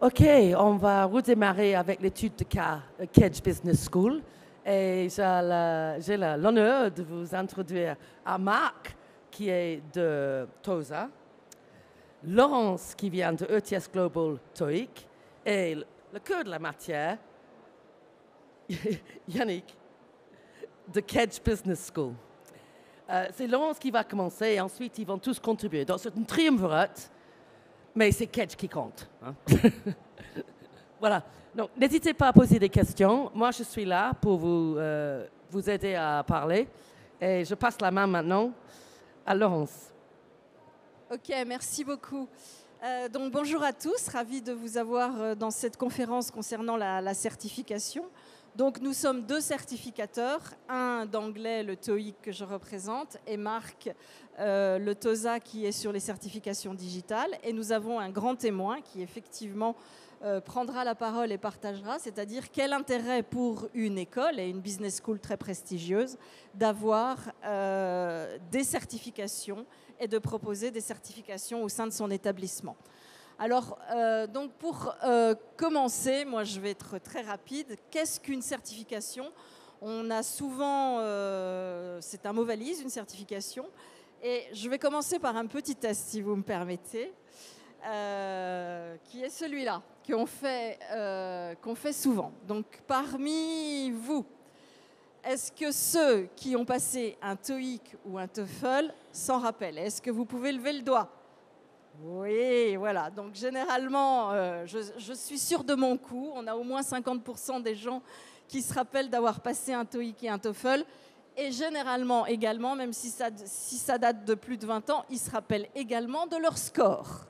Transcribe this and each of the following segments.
OK, on va redémarrer avec l'étude de cas Kedge Business School. Et j'ai l'honneur de vous introduire à Marc, qui est de TOSA, Laurence, qui vient de ETS Global TOEIC, et le cœur de la matière, Yannick, de Kedge Business School. C'est Laurence qui va commencer et ensuite ils vont tous contribuer. Donc c'est une triumvirate, mais c'est Kedge qui compte. Hein. Voilà. Donc, n'hésitez pas à poser des questions. Moi, je suis là pour vous aider à parler. Et je passe la main maintenant à Laurence. Ok, merci beaucoup. Donc bonjour à tous, ravi de vous avoir dans cette conférence concernant la certification. Donc nous sommes deux certificateurs, un d'anglais, le TOEIC que je représente, et Marc, le TOSA qui est sur les certifications digitales. Et nous avons un grand témoin qui effectivement prendra la parole et partagera, c'est-à-dire quel intérêt pour une école et une business school très prestigieuse d'avoir des certifications et de proposer des certifications au sein de son établissement. Alors, donc pour commencer, moi je vais être très rapide. Qu'est-ce qu'une certification ? On a souvent, c'est un mot valise, une certification. Et je vais commencer par un petit test, si vous me permettez, qui est celui-là, qu'on fait souvent. Donc, parmi vous, est-ce que ceux qui ont passé un TOEIC ou un TOEFL s'en rappellent ? Est-ce que vous pouvez lever le doigt ? Oui, voilà. Donc, généralement, je suis sûre de mon coup. On a au moins 50% des gens qui se rappellent d'avoir passé un TOEIC et un TOEFL. Et généralement également, même si ça date de plus de 20 ans, ils se rappellent également de leur score.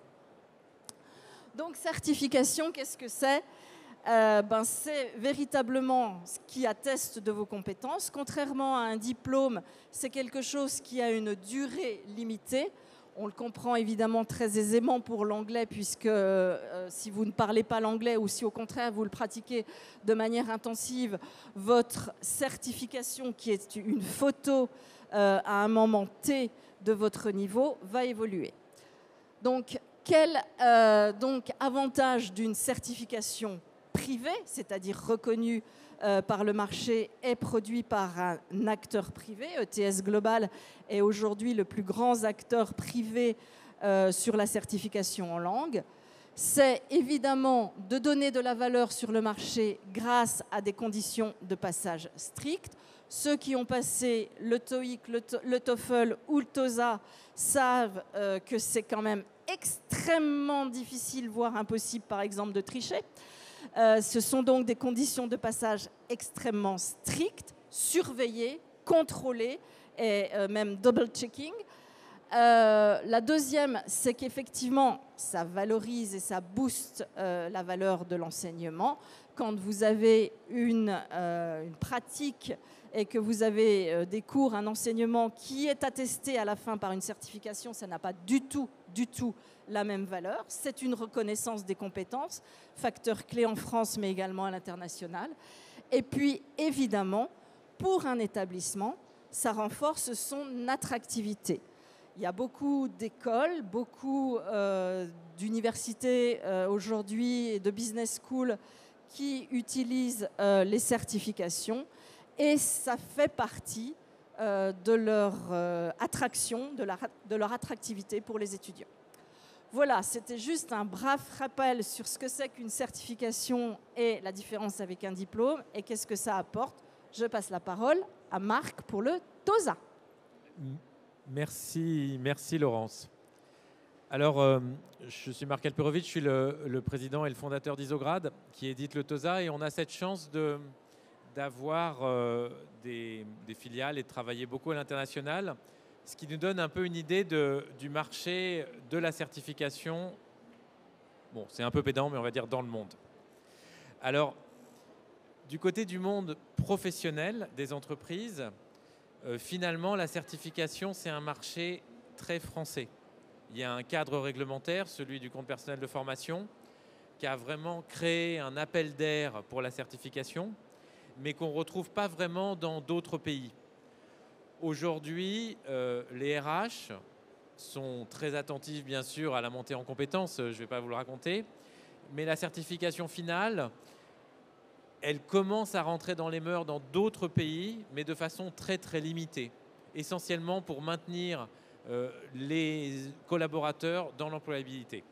Donc, certification, qu'est-ce que c'est ? C'est véritablement ce qui atteste de vos compétences. Contrairement à un diplôme, c'est quelque chose qui a une durée limitée. On le comprend évidemment très aisément pour l'anglais, puisque si vous ne parlez pas l'anglais ou si au contraire vous le pratiquez de manière intensive, votre certification, qui est une photo à un moment T de votre niveau, va évoluer. Donc, quel avantage d'une certification privée, c'est-à-dire reconnue par le marché et produit par un acteur privé? ETS Global est aujourd'hui le plus grand acteur privé sur la certification en langue. C'est évidemment de donner de la valeur sur le marché grâce à des conditions de passage strictes. Ceux qui ont passé le TOEIC, le TOEFL ou le TOSA savent que c'est quand même extrêmement difficile, voire impossible, par exemple, de tricher. Ce sont donc des conditions de passage extrêmement strictes, surveillées, contrôlées et même double-checking. La deuxième, c'est qu'effectivement, ça valorise et ça booste la valeur de l'enseignement. Quand vous avez une pratique et que vous avez des cours, un enseignement qui est attesté à la fin par une certification, ça n'a pas du tout la même valeur. C'est une reconnaissance des compétences, facteur clé en France, mais également à l'international. Et puis, évidemment, pour un établissement, ça renforce son attractivité. Il y a beaucoup d'écoles, beaucoup d'universités aujourd'hui et de business schools qui utilisent les certifications et ça fait partie de leur attraction, de leur attractivité pour les étudiants. Voilà, c'était juste un bref rappel sur ce que c'est qu'une certification et la différence avec un diplôme et qu'est-ce que ça apporte. Je passe la parole à Marc pour le TOSA. Merci Laurence. Alors, je suis Marc Alperovitch, je suis le président et le fondateur d'Isograd, qui édite le TOSA, et on a cette chance d'avoir des filiales et de travailler beaucoup à l'international, ce qui nous donne un peu une idée du marché de la certification. Bon, c'est un peu pédant, mais on va dire dans le monde. Alors, du côté du monde professionnel des entreprises, finalement, la certification, c'est un marché très français. Il y a un cadre réglementaire, celui du compte personnel de formation, qui a vraiment créé un appel d'air pour la certification, mais qu'on ne retrouve pas vraiment dans d'autres pays. Aujourd'hui, les RH sont très attentifs, bien sûr, à la montée en compétences, je ne vais pas vous le raconter, mais la certification finale, elle commence à rentrer dans les mœurs dans d'autres pays, mais de façon très très limitée, essentiellement pour maintenir les collaborateurs dans l'employabilité.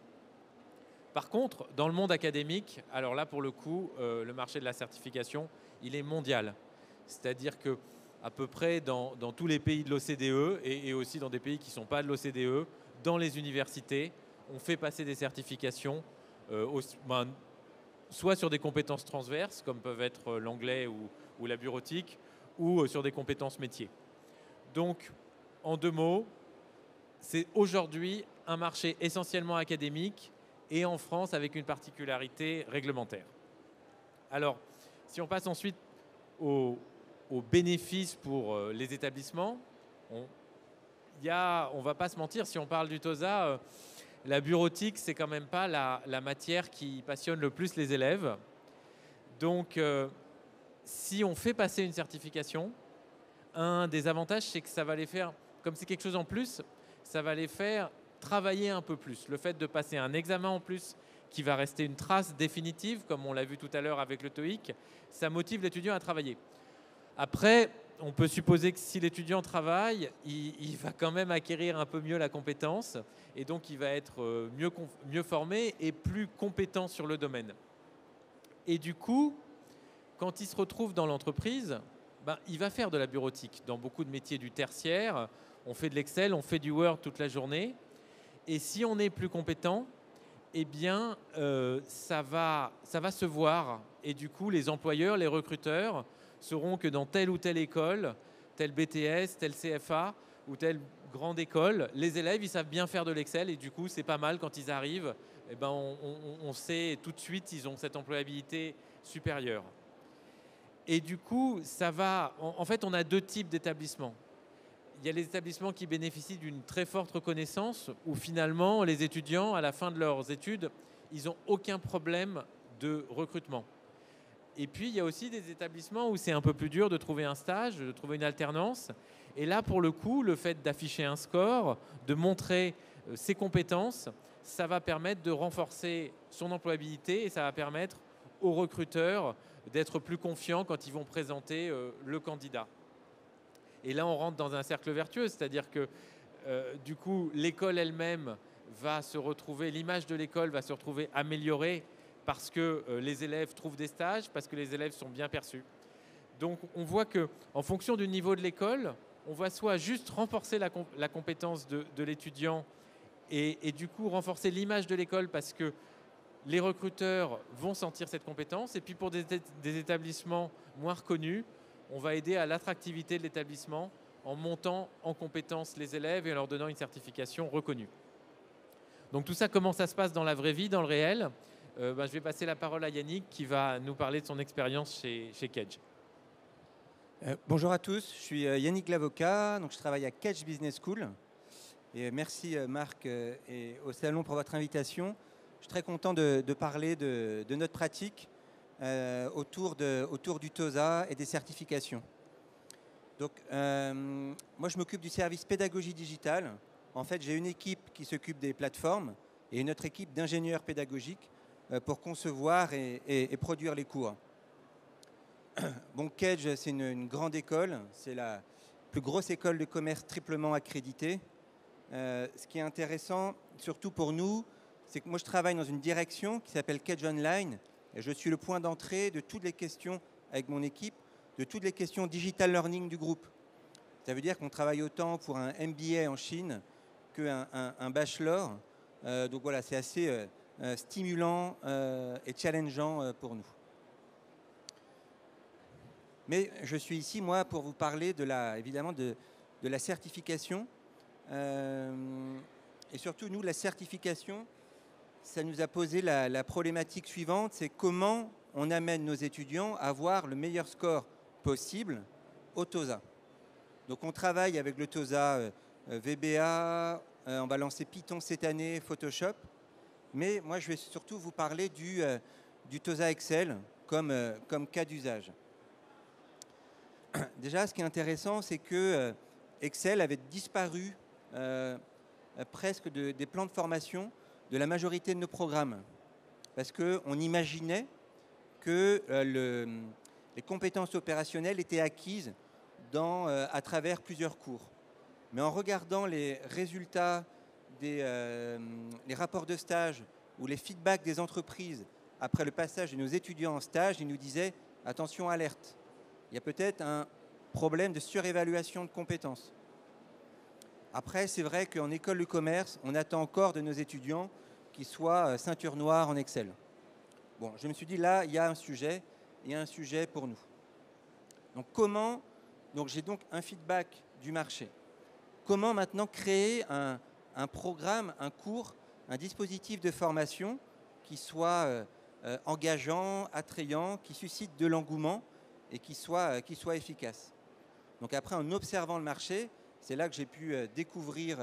Par contre, dans le monde académique, alors là pour le coup, le marché de la certification, il est mondial. C'est-à-dire que à peu près dans tous les pays de l'OCDE et aussi dans des pays qui ne sont pas de l'OCDE, dans les universités, on fait passer des certifications soit sur des compétences transverses, comme peuvent être l'anglais ou la bureautique, ou sur des compétences métiers. Donc, en 2 mots, c'est aujourd'hui un marché essentiellement académique et en France avec une particularité réglementaire. Alors, si on passe ensuite aux bénéfices pour les établissements, on ne va pas se mentir, si on parle du TOSA, la bureautique, c'est quand même pas la matière qui passionne le plus les élèves. Donc, si on fait passer une certification, un des avantages, c'est que ça va les faire, comme c'est quelque chose en plus, ça va les faire travailler un peu plus. Le fait de passer un examen en plus qui va rester une trace définitive, comme on l'a vu tout à l'heure avec le TOEIC, ça motive l'étudiant à travailler. Après, on peut supposer que si l'étudiant travaille, il va quand même acquérir un peu mieux la compétence et donc il va être mieux formé et plus compétent sur le domaine. Et du coup, quand il se retrouve dans l'entreprise, il va faire de la bureautique. Dans beaucoup de métiers du tertiaire, on fait de l'Excel, on fait du Word toute la journée. Et si on est plus compétent, eh bien, ça va se voir. Et du coup, les employeurs, les recruteurs sauront que dans telle ou telle école, tel BTS, tel CFA ou telle grande école, les élèves, ils savent bien faire de l'Excel. Et du coup, c'est pas mal quand ils arrivent. Eh ben, on sait tout de suite, ils ont cette employabilité supérieure. Et du coup, ça va. En fait, on a 2 types d'établissements. Il y a les établissements qui bénéficient d'une très forte reconnaissance, où finalement, les étudiants, à la fin de leurs études, ils n'ont aucun problème de recrutement. Et puis, il y a aussi des établissements où c'est un peu plus dur de trouver un stage, de trouver une alternance. Et là, pour le coup, le fait d'afficher un score, de montrer ses compétences, ça va permettre de renforcer son employabilité et ça va permettre aux recruteurs d'être plus confiants quand ils vont présenter le candidat. Et là, on rentre dans un cercle vertueux, c'est-à-dire que du coup, l'école elle-même va se retrouver, l'image de l'école va se retrouver améliorée parce que les élèves trouvent des stages, parce que les élèves sont bien perçus. Donc, on voit qu'en fonction du niveau de l'école, on va soit juste renforcer la compétence de l'étudiant et du coup renforcer l'image de l'école parce que les recruteurs vont sentir cette compétence. Et puis, pour des établissements moins reconnus, on va aider à l'attractivité de l'établissement en montant en compétences les élèves et en leur donnant une certification reconnue. Donc tout ça, comment ça se passe dans la vraie vie, dans le réel ? Je vais passer la parole à Yannick qui va nous parler de son expérience chez Kedge. Bonjour à tous, je suis Yannick l'avocat, donc je travaille à Kedge Business School. Et merci Marc et au Salon pour votre invitation. Je suis très content de parler de notre pratique autour du TOSA et des certifications. Donc, moi, je m'occupe du service pédagogie digitale. En fait, j'ai une équipe qui s'occupe des plateformes et une autre équipe d'ingénieurs pédagogiques pour concevoir et produire les cours. Bon, Kedge, c'est une grande école. C'est la plus grosse école de commerce triplement accréditée. Ce qui est intéressant, surtout pour nous, c'est que moi, je travaille dans une direction qui s'appelle Kedge Online. Et je suis le point d'entrée de toutes les questions avec mon équipe, de toutes les questions digital learning du groupe. Ça veut dire qu'on travaille autant pour un MBA en Chine qu'un bachelor. Donc voilà, c'est assez stimulant et challengeant pour nous. Mais je suis ici, moi, pour vous parler évidemment de la certification. Et surtout, nous, la certification, ça nous a posé la problématique suivante, c'est comment on amène nos étudiants à avoir le meilleur score possible au TOSA. Donc on travaille avec le TOSA VBA, on va lancer Python cette année, Photoshop, mais moi je vais surtout vous parler du TOSA Excel comme cas d'usage. Déjà, ce qui est intéressant, c'est que Excel avait disparu presque des plans de formation de la majorité de nos programmes. parce qu'on imaginait que les compétences opérationnelles étaient acquises à travers plusieurs cours. Mais en regardant les résultats, les rapports de stage ou les feedbacks des entreprises après le passage de nos étudiants en stage, ils nous disaient « attention, alerte, il y a peut-être un problème de surévaluation de compétences ». Après, c'est vrai qu'en école de commerce, on attend encore de nos étudiants qu'ils soient ceinture noire en Excel. Bon, je me suis dit, là, il y a un sujet pour nous. Donc j'ai donc un feedback du marché. Comment maintenant créer un programme, un cours, un dispositif de formation qui soit engageant, attrayant, qui suscite de l'engouement et qui soit efficace. Donc après, en observant le marché, c'est là que j'ai pu découvrir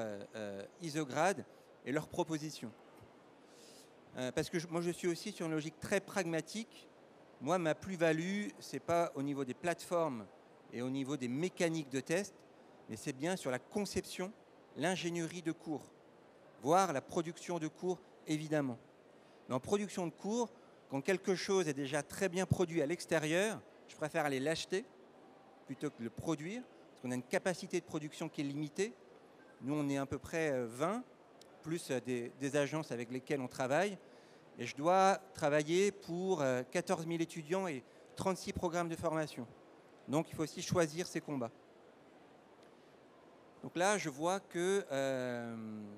Isograd et leurs propositions. Parce que moi, je suis aussi sur une logique très pragmatique. Moi, ma plus-value, ce n'est pas au niveau des plateformes et au niveau des mécaniques de test, mais c'est bien sur la conception, l'ingénierie de cours, voire la production de cours, évidemment. Mais en production de cours, quand quelque chose est déjà très bien produit à l'extérieur, je préfère aller l'acheter plutôt que de le produire, parce qu'on a une capacité de production qui est limitée. Nous, on est à peu près 20, plus des agences avec lesquelles on travaille. Et je dois travailler pour 14 000 étudiants et 36 programmes de formation. Donc, il faut aussi choisir ses combats. Donc là, je vois que...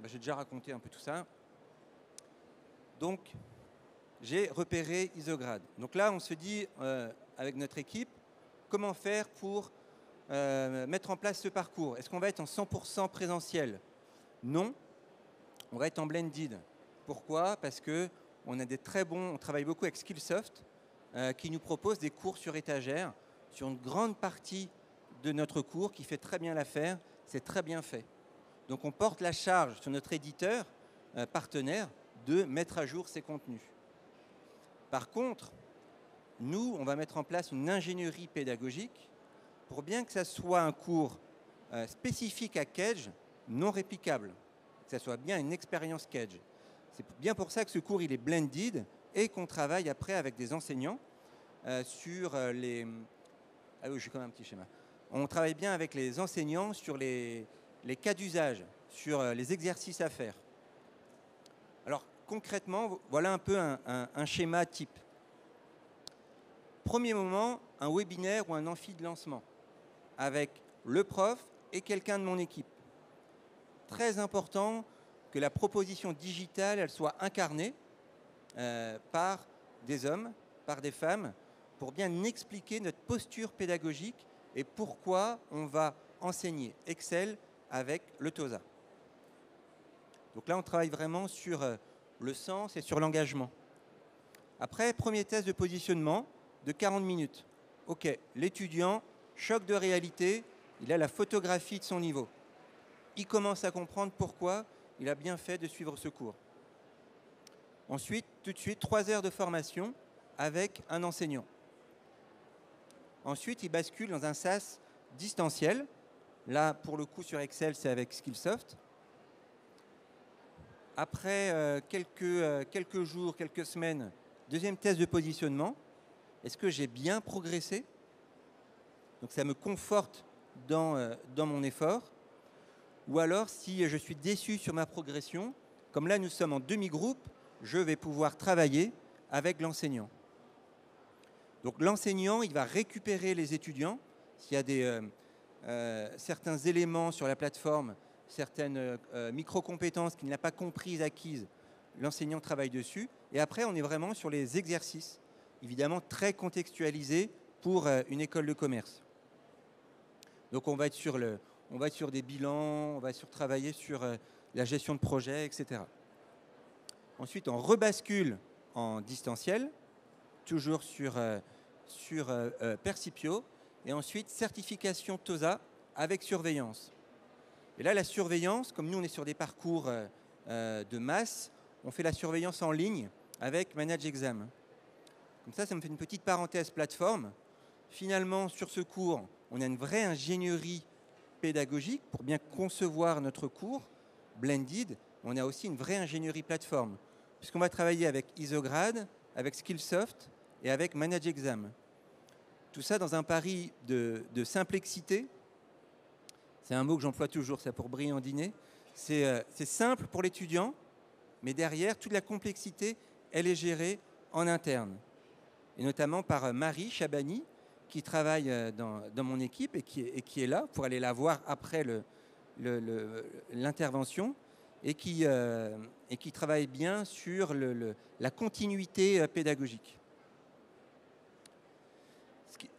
j'ai déjà raconté un peu tout ça. Donc, j'ai repéré Isograd. Donc là, on se dit, avec notre équipe, comment faire pour mettre en place ce parcours. Est-ce qu'on va être en 100% présentiel? Non. On va être en blended. Pourquoi? Parce qu'on a des très bons... On travaille beaucoup avec Skillsoft, qui nous propose des cours sur étagère, sur une grande partie de notre cours, qui fait très bien l'affaire. C'est très bien fait. Donc, on porte la charge sur notre éditeur partenaire de mettre à jour ces contenus. Par contre, nous, on va mettre en place une ingénierie pédagogique pour bien que ça soit un cours spécifique à Kedge, non réplicable, que ça soit bien une expérience Kedge. C'est bien pour ça que ce cours, il est blended et qu'on travaille après avec des enseignants sur les... Ah oui, j'ai quand même un petit schéma. On travaille bien avec les enseignants sur les cas d'usage, sur les exercices à faire. Alors, concrètement, voilà un peu un schéma type. Premier moment, un webinaire ou un amphi de lancement avec le prof et quelqu'un de mon équipe. Très important que la proposition digitale, elle soit incarnée par des hommes, par des femmes, pour bien expliquer notre posture pédagogique et pourquoi on va enseigner Excel avec le TOSA. Donc là, on travaille vraiment sur le sens et sur l'engagement. Après, premier test de positionnement de 40 minutes. OK, l'étudiant, choc de réalité, il a la photographie de son niveau. Il commence à comprendre pourquoi il a bien fait de suivre ce cours. Ensuite, tout de suite, 3 heures de formation avec un enseignant. Ensuite, il bascule dans un SAS distanciel. Là, pour le coup, sur Excel, c'est avec Skillsoft. Après quelques jours, quelques semaines, deuxième test de positionnement. Est-ce que j'ai bien progressé? Donc, ça me conforte dans mon effort. Ou alors, si je suis déçu sur ma progression, comme là, nous sommes en demi-groupe, je vais pouvoir travailler avec l'enseignant. Donc l'enseignant, il va récupérer les étudiants. S'il y a certains éléments sur la plateforme, certaines micro-compétences qu'il n'a pas comprises, acquises, l'enseignant travaille dessus. Et après, on est vraiment sur les exercices, évidemment très contextualisés pour une école de commerce. Donc on va être sur des bilans, on va travailler sur la gestion de projet, etc. Ensuite, on rebascule en distanciel, toujours sur Percipio, et ensuite certification TOSA avec surveillance. Et là, la surveillance, comme nous on est sur des parcours de masse, on fait la surveillance en ligne avec Manage Exam. Comme ça me fait une petite parenthèse plateforme. Finalement, sur ce cours, on a une vraie ingénierie pédagogique pour bien concevoir notre cours, blended. On a aussi une vraie ingénierie plateforme. puisqu'on va travailler avec Isograd, avec Skillsoft et avec ManageExam. Tout ça dans un pari de simplicité. C'est un mot que j'emploie toujours, ça, pour briller en dîner. C'est simple pour l'étudiant, mais derrière, toute la complexité, elle est gérée en interne. Et notamment par Marie Chabani, qui travaille dans mon équipe et qui est là pour aller la voir après l'intervention et qui travaille bien sur la continuité pédagogique.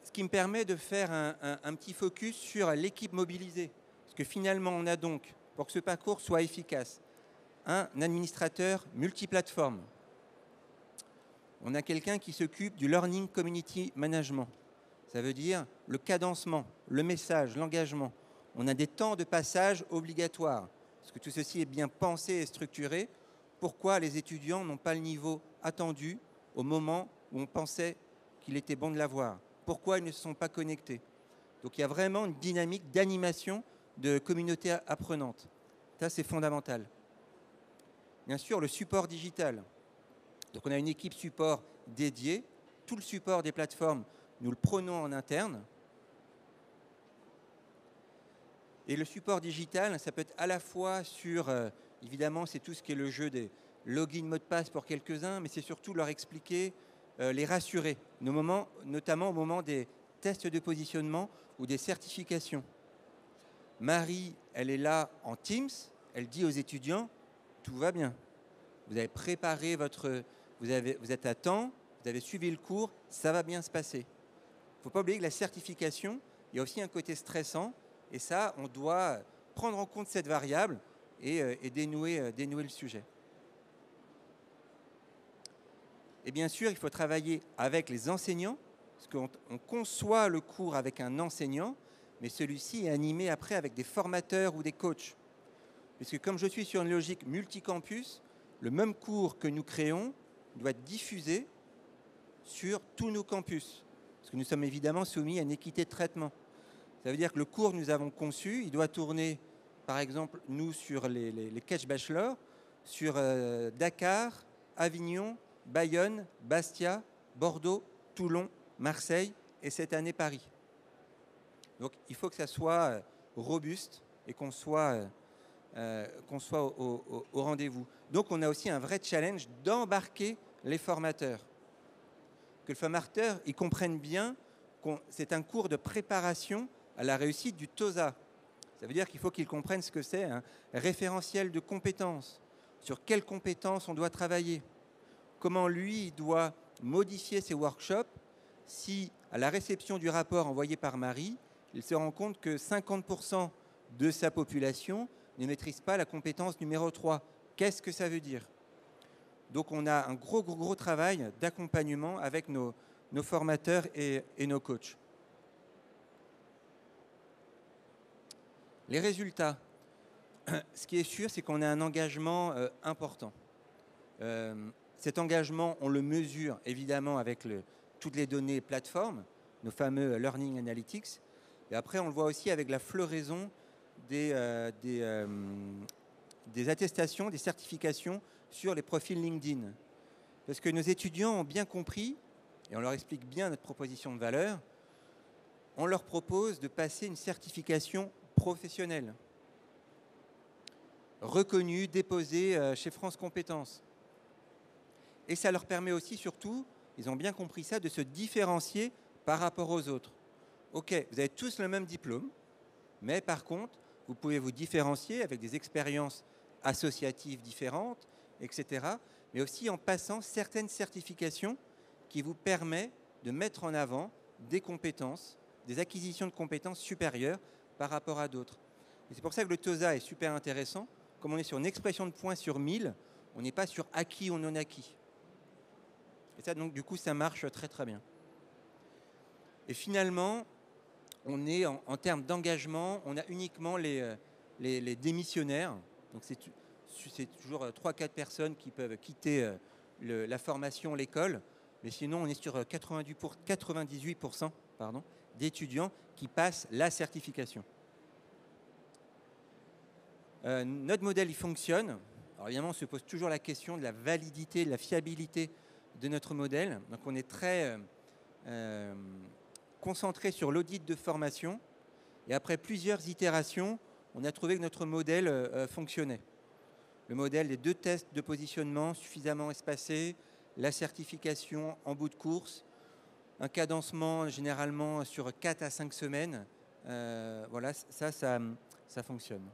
Ce qui me permet de faire un petit focus sur l'équipe mobilisée. Parce que finalement, on a donc, pour que ce parcours soit efficace, un administrateur multiplateforme. On a quelqu'un qui s'occupe du Learning Community Management. Ça veut dire le cadencement, le message, l'engagement. On a des temps de passage obligatoires. Parce que tout ceci est bien pensé et structuré. Pourquoi les étudiants n'ont pas le niveau attendu au moment où on pensait qu'il était bon de l'avoir? Pourquoi ils ne se sont pas connectés? Donc il y a vraiment une dynamique d'animation de communauté apprenante. Ça, c'est fondamental. Bien sûr, le support digital. Donc on a une équipe support dédiée. Tout le support des plateformes, nous le prenons en interne. Et le support digital, ça peut être à la fois sur, évidemment, c'est tout ce qui est le jeu des login, mot de passe pour quelques-uns, mais c'est surtout leur expliquer, les rassurer, notamment au moment des tests de positionnement ou des certifications. Marie, elle est là en Teams, elle dit aux étudiants, tout va bien. Vous avez préparé vous êtes à temps, vous avez suivi le cours, ça va bien se passer. Il ne faut pas oublier que la certification, il y a aussi un côté stressant, et ça, on doit prendre en compte cette variable et dénouer le sujet. Et bien sûr, il faut travailler avec les enseignants, parce qu'on conçoit le cours avec un enseignant, mais celui-ci est animé après avec des formateurs ou des coachs. Puisque comme je suis sur une logique multicampus, le même cours que nous créons doit être diffusé sur tous nos campus. Parce que nous sommes évidemment soumis à une équité de traitement. Ça veut dire que le cours que nous avons conçu, il doit tourner, par exemple, nous, sur les Catch Bachelor, sur Dakar, Avignon, Bayonne, Bastia, Bordeaux, Toulon, Marseille et cette année Paris. Donc il faut que ça soit robuste et qu'on soit au rendez-vous. Donc on a aussi un vrai challenge d'embarquer les formateurs. Que le formateur, il comprenne bien que c'est un cours de préparation à la réussite du TOSA. Ça veut dire qu'il faut qu'il comprenne ce que c'est un référentiel de compétences, sur quelles compétences on doit travailler, comment lui doit modifier ses workshops si, à la réception du rapport envoyé par Marie, il se rend compte que 50% de sa population ne maîtrise pas la compétence numéro 3. Qu'est-ce que ça veut dire? Donc on a un gros travail d'accompagnement avec nos formateurs et nos coachs. Les résultats. Ce qui est sûr, c'est qu'on a un engagement important. Cet engagement, on le mesure évidemment avec toutes les données plateformes, nos fameux Learning Analytics. Et après, on le voit aussi avec la floraison des attestations, des certifications sur les profils LinkedIn. Parce que nos étudiants ont bien compris, et on leur explique bien notre proposition de valeur, on leur propose de passer une certification professionnelle, reconnue, déposée chez France Compétences. Et ça leur permet aussi, surtout, ils ont bien compris ça, de se différencier par rapport aux autres. Ok, vous avez tous le même diplôme, mais par contre, vous pouvez vous différencier avec des expériences associatives différentes, etc. Mais aussi en passant certaines certifications qui vous permettent de mettre en avant des compétences, des acquisitions de compétences supérieures par rapport à d'autres. Et c'est pour ça que le TOSA est super intéressant. Comme on est sur une expression de points sur 1000, on n'est pas sur acquis ou non acquis. Et ça, donc, du coup, ça marche très bien. Et finalement, on est en termes d'engagement, on a uniquement les démissionnaires. Donc c'est toujours 3-4 personnes qui peuvent quitter la formation, l'école. Mais sinon, on est sur 98% d'étudiants qui passent la certification. Notre modèle, il fonctionne. Alors évidemment, on se pose toujours la question de la validité, de la fiabilité de notre modèle. Donc on est très concentré sur l'audit de formation. Et après plusieurs itérations, on a trouvé que notre modèle fonctionnait. Le modèle des 2 tests de positionnement suffisamment espacés, la certification en bout de course, un cadencement généralement sur 4 à 5 semaines. Voilà, ça fonctionne.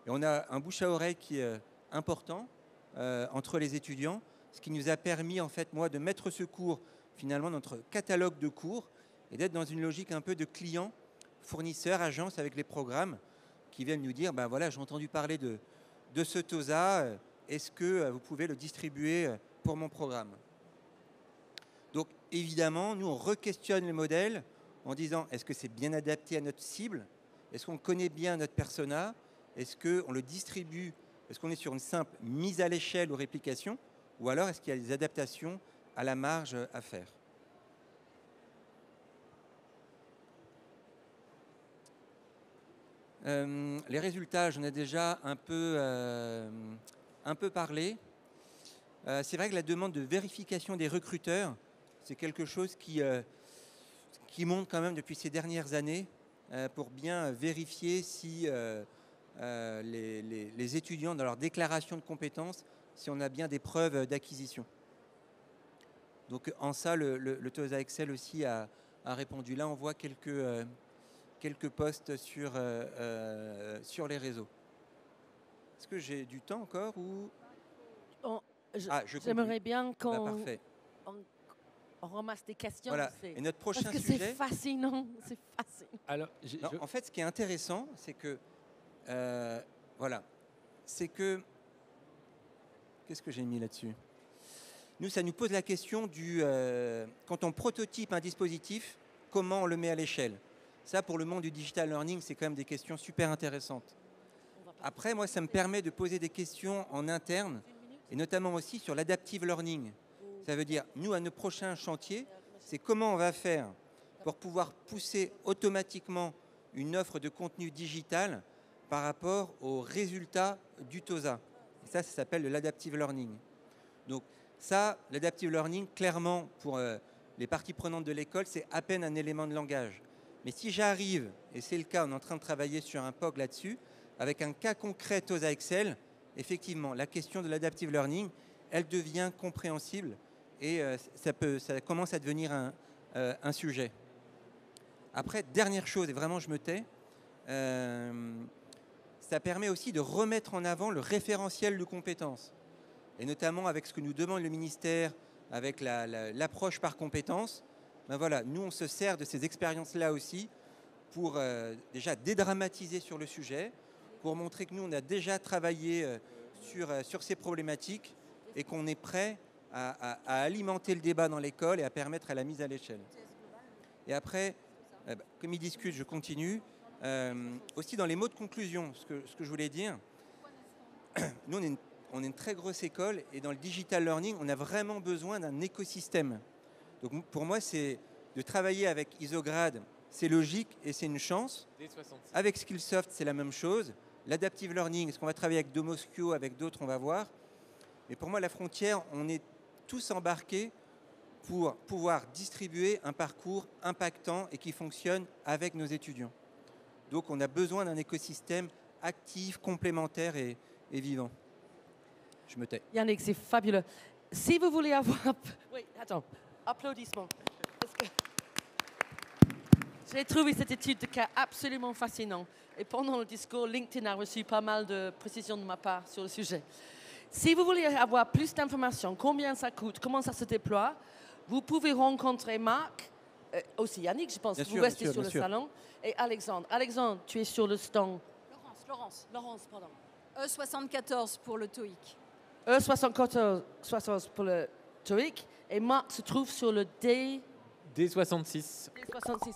Et on a un bouche à oreille qui est important entre les étudiants, ce qui nous a permis, en fait, moi, de mettre ce cours, finalement, dans notre catalogue de cours et d'être dans une logique un peu de client, fournisseur, agence avec les programmes qui viennent nous dire, ben voilà, j'ai entendu parler de ce TOSA, est-ce que vous pouvez le distribuer pour mon programme? Donc, évidemment, nous, on re-questionne le modèle en disant, est-ce que c'est bien adapté à notre cible? Est-ce qu'on connaît bien notre persona? Est-ce qu'on le distribue? Est-ce qu'on est sur une simple mise à l'échelle ou réplication? Ou alors, est-ce qu'il y a des adaptations à la marge à faire? Les résultats, j'en ai déjà un peu parlé. C'est vrai que la demande de vérification des recruteurs, c'est quelque chose qui monte quand même depuis ces dernières années pour bien vérifier si les étudiants, dans leur déclaration de compétences, si on a bien des preuves d'acquisition. Donc en ça, le TOSA Excel aussi a répondu. Là, on voit quelques posts sur les réseaux. Est-ce que j'ai du temps encore ou... J'aimerais bien qu'on parfait. on ramasse des questions. Voilà. Et notre prochain parce que sujet... c'est fascinant. C'est fascinant. Alors, En fait, ce qui est intéressant, c'est que... voilà. C'est que... Qu'est-ce que j'ai mis là-dessus? Nous, ça nous pose la question du... quand on prototype un dispositif, comment on le met à l'échelle? Ça, pour le monde du digital learning, c'est quand même des questions super intéressantes. Après, moi, ça me permet de poser des questions en interne, et notamment aussi sur l'adaptive learning. Ça veut dire, nous, à nos prochains chantiers, c'est comment on va faire pour pouvoir pousser automatiquement une offre de contenu digital par rapport aux résultats du TOSA. Et ça s'appelle de l'adaptive learning. Donc ça, l'adaptive learning, clairement, pour les parties prenantes de l'école, c'est à peine un élément de langage. Mais si j'arrive, et c'est le cas, on est en train de travailler sur un POC là-dessus, avec un cas concret TOSA Excel, effectivement, la question de l'adaptive learning, elle devient compréhensible et ça commence à devenir un sujet. Après, dernière chose, et vraiment je me tais, ça permet aussi de remettre en avant le référentiel de compétences. Et notamment avec ce que nous demande le ministère, avec l'approche par compétences. Ben voilà, nous, on se sert de ces expériences-là aussi pour déjà dédramatiser sur le sujet, pour montrer que nous, on a déjà travaillé sur ces problématiques et qu'on est prêt à alimenter le débat dans l'école et à permettre à la mise à l'échelle. Et après, comme ils discutent, je continue. Aussi dans les mots de conclusion, ce que je voulais dire, nous, on est une très grosse école et dans le digital learning, on a vraiment besoin d'un écosystème. Donc pour moi, c'est de travailler avec Isograd, c'est logique et c'est une chance. Avec Skillsoft, c'est la même chose. L'adaptive learning, est-ce qu'on va travailler avec Domoskio, avec d'autres, on va voir. Mais pour moi, la frontière, on est tous embarqués pour pouvoir distribuer un parcours impactant et qui fonctionne avec nos étudiants. Donc on a besoin d'un écosystème actif, complémentaire et vivant. Je me tais. Yannick, c'est fabuleux. Si vous voulez avoir... Oui, attends. Applaudissements. J'ai trouvé cette étude de cas absolument fascinante. Et pendant le discours, LinkedIn a reçu pas mal de précisions de ma part sur le sujet. Si vous voulez avoir plus d'informations, combien ça coûte, comment ça se déploie, vous pouvez rencontrer Marc, aussi Yannick, je pense, vous restez sur le salon, et Alexandre. Alexandre, tu es sur le stand. Laurence, pardon. E74 pour le TOEIC. E74 pour le TOEIC, et Marc se trouve sur le D... D66. D66.